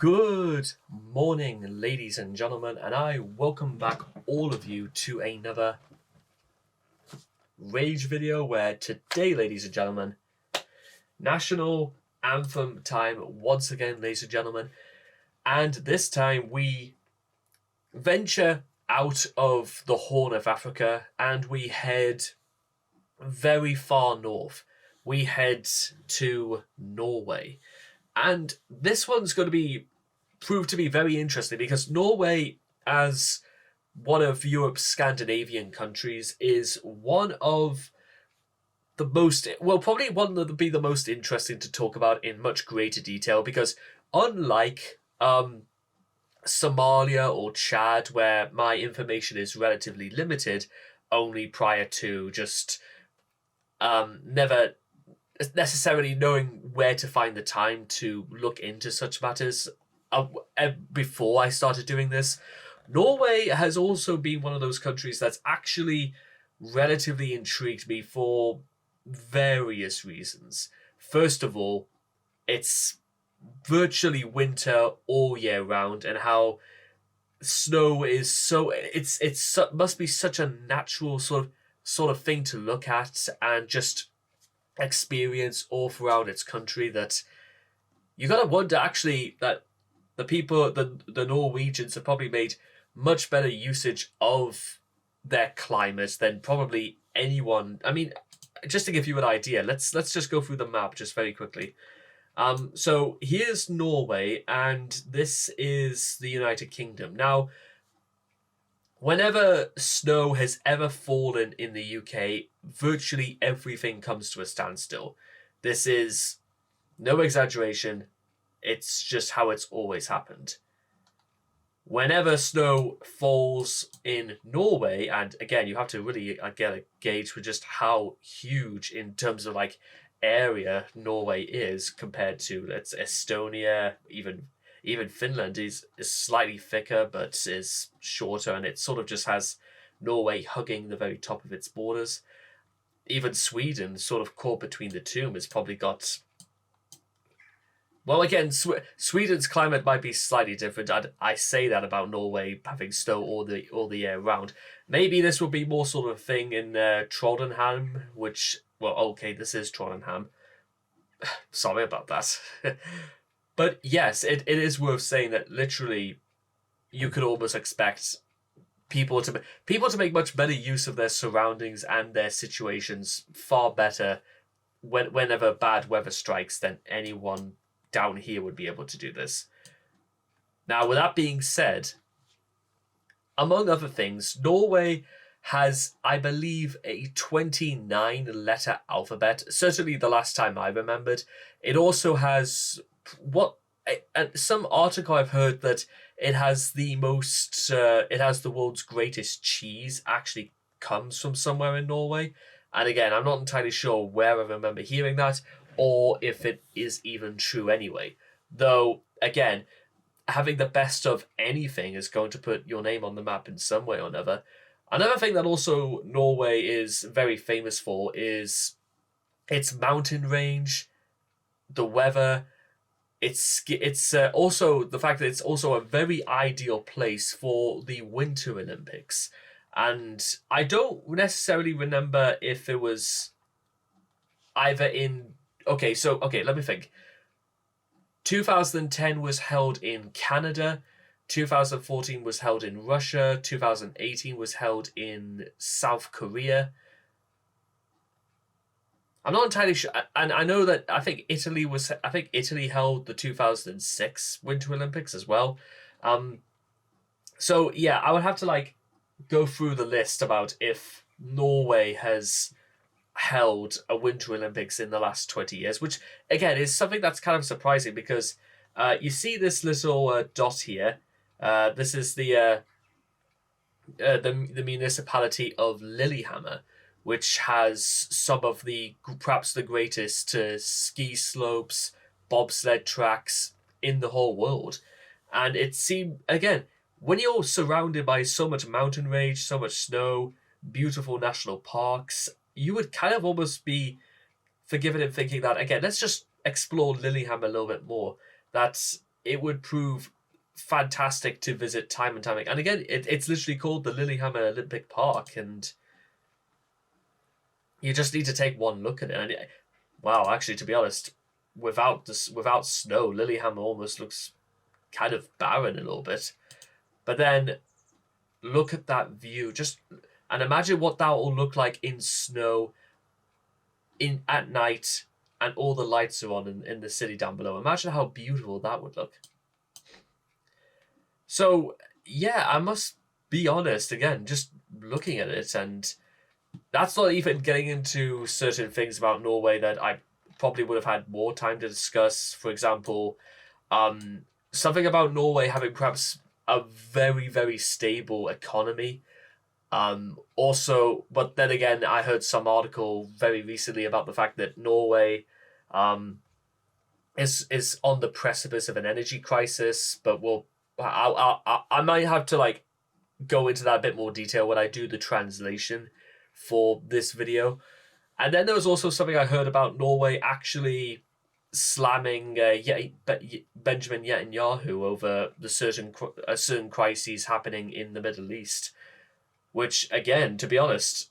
Good morning, ladies and gentlemen, and I welcome back all of you to another Rage video where today, ladies and gentlemen, National Anthem time once again, ladies and gentlemen, and this time we venture out of the Horn of Africa and we head very far north. We head to Norway. And this one's going to prove to be very interesting because Norway, as one of Europe's Scandinavian countries, is one of the most, well, probably one that would be the most interesting to talk about in much greater detail because unlike Somalia or Chad, where my information is relatively limited, only prior to just never necessarily knowing where to find the time to look into such matters before I started doing this. Norway has also been one of those countries that's actually relatively intrigued me for various reasons. First of all, it's virtually winter all year round, and how snow is must be such a natural sort of thing to look at and just experience all throughout its country, that you gotta wonder actually that the people, the Norwegians, have probably made much better usage of their climate than probably anyone. I mean, just to give you an idea, let's just go through the map just very quickly. So here's Norway, and this is the United Kingdom. Now, whenever snow has ever fallen in the UK, virtually everything comes to a standstill. This is no exaggeration. It's just how it's always happened. Whenever snow falls in Norway, and again, you have to really get a gauge for just how huge in terms of like area Norway is compared to, let's Estonia, even Finland is slightly thicker but is shorter, and it sort of just has Norway hugging the very top of its borders. Even Sweden, sort of caught between the two, has probably got... Well, again, Sweden's climate might be slightly different. I say that about Norway having snow all the year round. Maybe this will be more sort of a thing in Trondheim, which... Well, okay, this is Trondheim. Sorry about that. But yes, it is worth saying that literally you could almost expect people to make much better use of their surroundings and their situations far better whenever bad weather strikes than anyone down here would be able to do this. Now, with that being said, among other things, Norway has, I believe, a 29-letter alphabet. Certainly the last time I remembered. It also has... some article I've heard that it has the world's greatest cheese actually comes from somewhere in Norway. And again, I'm not entirely sure where I remember hearing that or if it is even true anyway. Though, again, having the best of anything is going to put your name on the map in some way or another. Another thing that also Norway is very famous for is its mountain range, the weather. It's also the fact that it's also a very ideal place for the Winter Olympics. And I don't necessarily remember if it was either in... Okay, let me think. 2010 was held in Canada. 2014 was held in Russia. 2018 was held in South Korea. I'm not entirely sure, and I know that I think Italy held the 2006 Winter Olympics as well. So yeah, I would have to go through the list about if Norway has held a Winter Olympics in the last 20 years, which again is something that's kind of surprising because you see this little dot here. This is the municipality of Lillehammer, which has some of perhaps the greatest ski slopes, bobsled tracks in the whole world. And it seemed, again, when you're surrounded by so much mountain range, so much snow, beautiful national parks, you would kind of almost be forgiven in thinking that, again, let's just explore Lillehammer a little bit more. That it would prove fantastic to visit time and time again. And again, it's literally called the Lillehammer Olympic Park, and you just need to take one look at it. And wow, actually, to be honest, without snow, Lillehammer almost looks kind of barren a little bit. But then look at that view, and imagine what that will look like in snow, at night, and all the lights are on in the city down below. Imagine how beautiful that would look. So yeah, I must be honest, again, just looking at it, and that's not even getting into certain things about Norway that I probably would have had more time to discuss. For example, something about Norway having perhaps a very, very stable economy. Also, but then again, I heard some article very recently about the fact that Norway is on the precipice of an energy crisis. But I might have to like go into that a bit more detail when I do the translation for this video. And then there was also something I heard about Norway actually slamming Benjamin Netanyahu over the certain crises happening in the Middle East, which, again, to be honest,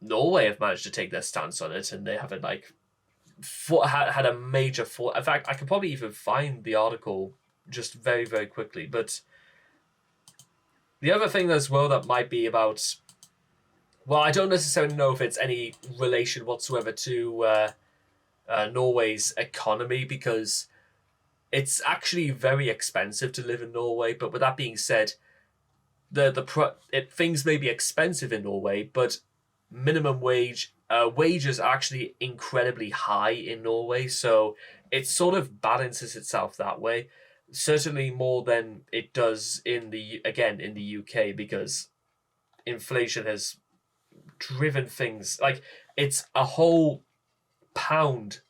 Norway have managed to take their stance on it, and they haven't had a major fault. In fact, I could probably even find the article just very, very quickly. But the other thing as well that might be about, well, I don't necessarily know if it's any relation whatsoever to Norway's economy, because it's actually very expensive to live in Norway. But with that being said, things may be expensive in Norway, but minimum wages are actually incredibly high in Norway, so it sort of balances itself that way. Certainly more than it does in the UK, because inflation has driven things like it's a whole pound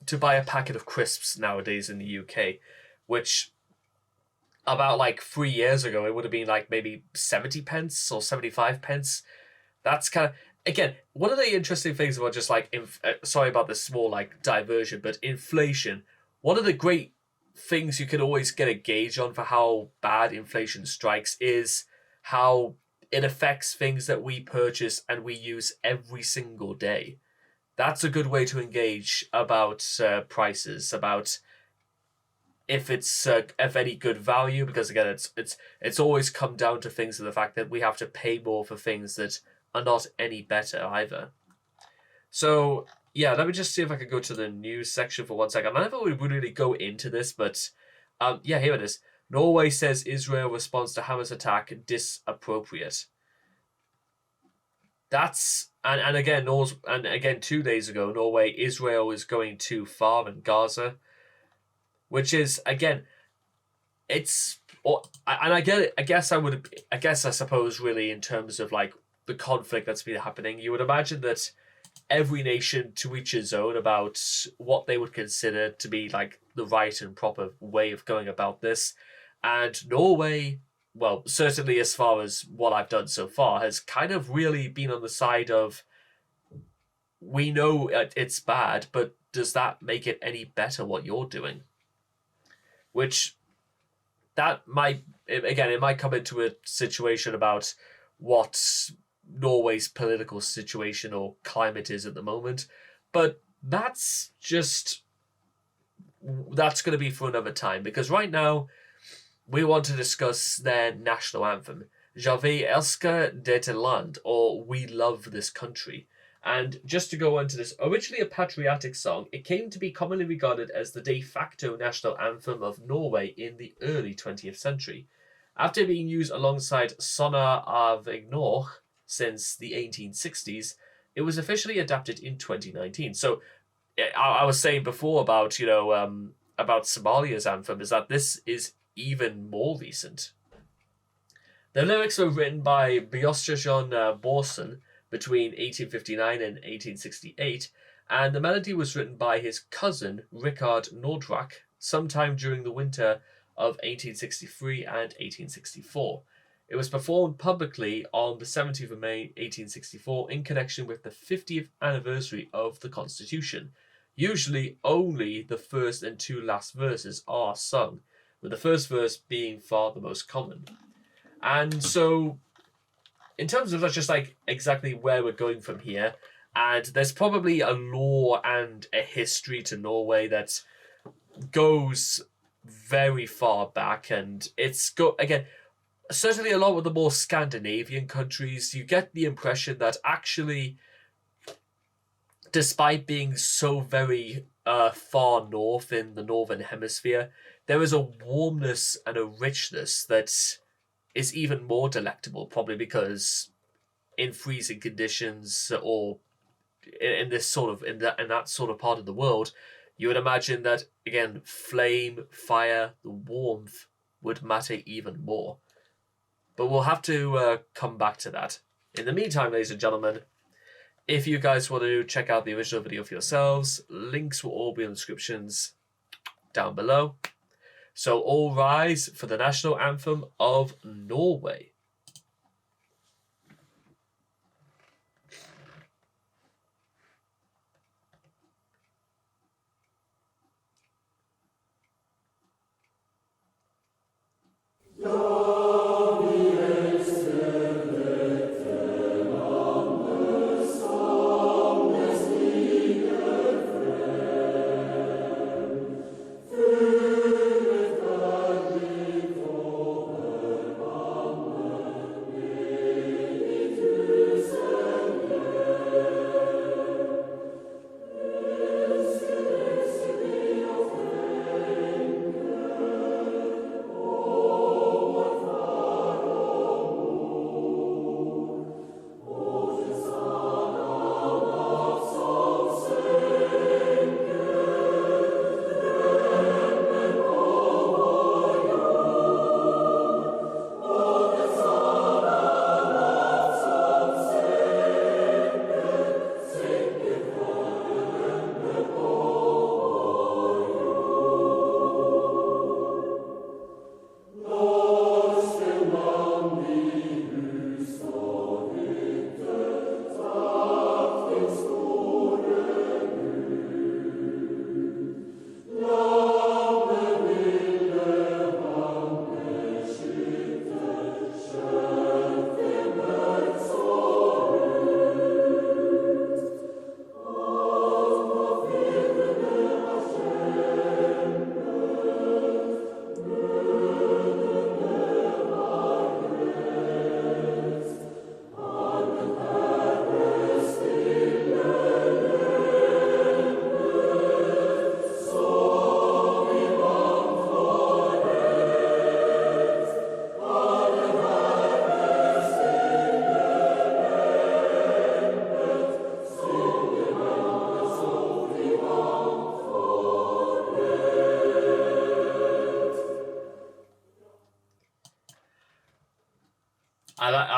to buy a packet of crisps nowadays in the UK, which about like 3 years ago it would have been like maybe 70 pence or 75 pence. That's kind of, again, one of the interesting things about just like sorry about this small like diversion, but inflation, one of the great things you can always get a gauge on for how bad inflation strikes is how it affects things that we purchase and we use every single day. That's a good way to engage about prices, about if it's of any good value, because again, it's always come down to things of the fact that we have to pay more for things that are not any better either. So yeah, let me just see if I can go to the news section for 1 second. I never would really go into this, but yeah, here it is. Norway says Israel response to Hamas attack disappropriate. That's and again 2 days ago, Norway, Israel is going too far in Gaza, which is again, it's and I get it. I suppose really in terms of like the conflict that's been happening, you would imagine that every nation to each his own about what they would consider to be like the right and proper way of going about this. And Norway, well, certainly as far as what I've done so far, has kind of really been on the side of, we know it's bad, but does that make it any better what you're doing? Which that might, again, it might come into a situation about what Norway's political situation or climate is at the moment, but that's going to be for another time, because right now we want to discuss their national anthem, "Vi elsker dette land," or "We love this country. And just to go on to this, originally a patriotic song, it came to be commonly regarded as the de facto national anthem of Norway in the early 20th century. After being used alongside Sonna av Ignor since the 1860s, it was officially adapted in 2019. So I was saying before about, about Somalia's anthem, is that this is even more recent. The lyrics were written by Bjørnstjerne Borsen between 1859 and 1868, and the melody was written by his cousin Rikard Nordrak sometime during the winter of 1863 and 1864. It was performed publicly on the 17th of May 1864 in connection with the 50th anniversary of the Constitution. usually only the first and two last verses are sung, with the first verse being far the most common. And so, in terms of just like exactly where we're going from here, and there's probably a lore and a history to Norway that goes very far back, and again, certainly a lot with the more Scandinavian countries. You get the impression that actually, despite being so very far north in the northern hemisphere, there is a warmness and a richness that is even more delectable, probably because in freezing conditions or in this sort of in that sort of part of the world, you would imagine that again, flame, fire, the warmth would matter even more. But we'll have to come back to that. In the meantime, ladies and gentlemen, if you guys want to check out the original video for yourselves, links will all be in the descriptions down below. So all rise for the national anthem of Norway.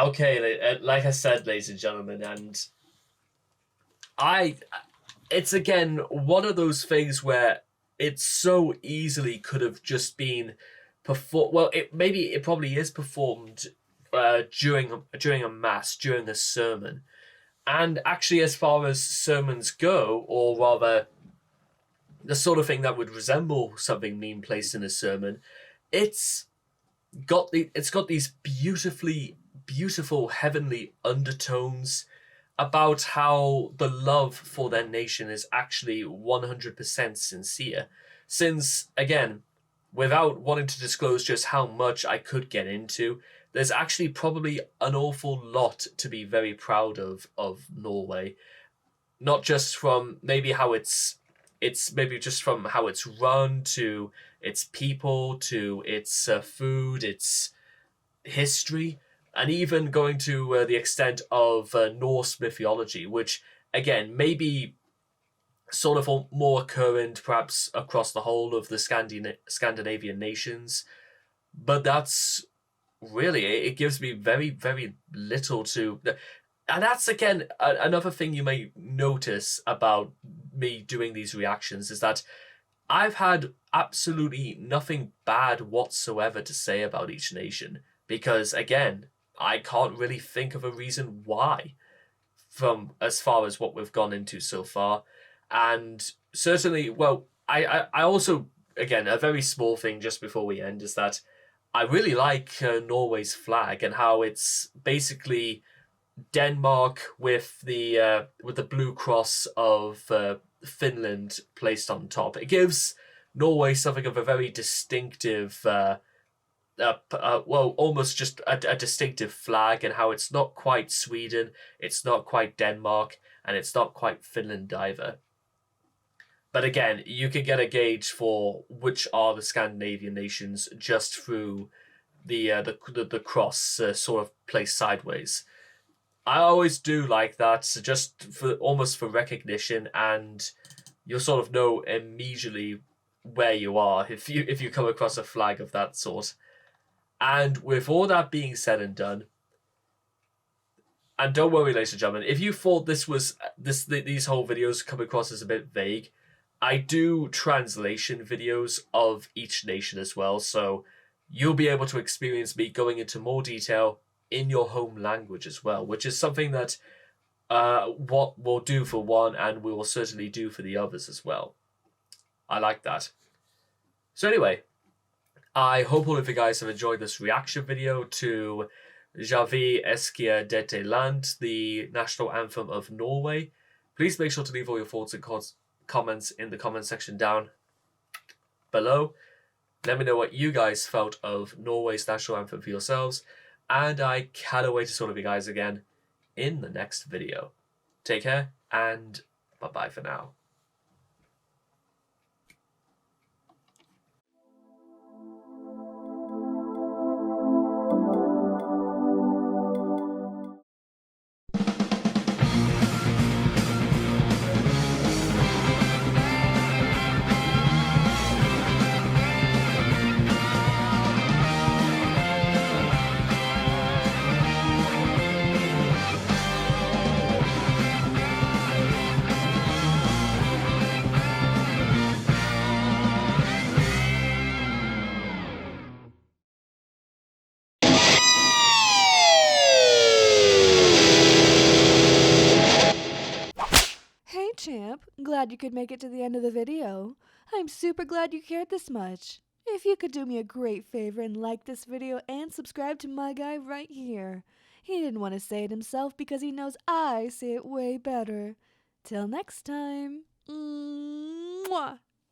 Okay, like I said, ladies and gentlemen, and it's again one of those things where it so easily could have just been performed. Well, it probably is performed during a mass, during a sermon, and actually, as far as sermons go, or rather, the sort of thing that would resemble something being placed in a sermon, it's got these beautiful heavenly undertones about how the love for their nation is actually 100% sincere. Since, again, without wanting to disclose just how much I could get into, there's actually probably an awful lot to be very proud of Norway. Not just from maybe how it's maybe just from how it's run, to its people, to its food, its history, and even going to the extent of Norse mythology, which again maybe sort of more current perhaps across the whole of the Scandinavian nations, but that's really it gives me very little to. And that's again another thing you may notice about me doing these reactions is that I've had absolutely nothing bad whatsoever to say about each nation, because again, I can't really think of a reason why from as far as what we've gone into so far. And certainly, well, I also, again, a very small thing just before we end is that I really like Norway's flag and how it's basically Denmark with the blue cross of Finland placed on top. It gives Norway something of a very distinctive, well, almost just a distinctive flag, and how it's not quite Sweden, it's not quite Denmark, and it's not quite Finland either. But again, you can get a gauge for which are the Scandinavian nations just through the cross sort of placed sideways. I always do like that, just for almost for recognition, and you'll sort of know immediately where you are if you come across a flag of that sort. And with all that being said and done, and don't worry, ladies and gentlemen, if you thought these whole videos come across as a bit vague, I do translation videos of each nation as well, so you'll be able to experience me going into more detail in your home language as well, which is something that what we'll do for one, and we will certainly do for the others as well. I like that. So anyway, I hope all of you guys have enjoyed this reaction video to J.F.A. Eskia Dette Land, the national anthem of Norway. Please make sure to leave all your thoughts and comments in the comment section down below. Let me know what you guys felt of Norway's national anthem for yourselves, and I cannot wait to see all of you guys again in the next video. Take care, and bye-bye for now. Hey champ, glad you could make it to the end of the video. I'm super glad you cared this much. If you could do me a great favor and like this video and subscribe to my guy right here. He didn't want to say it himself because he knows I say it way better. Till next time. Mwah!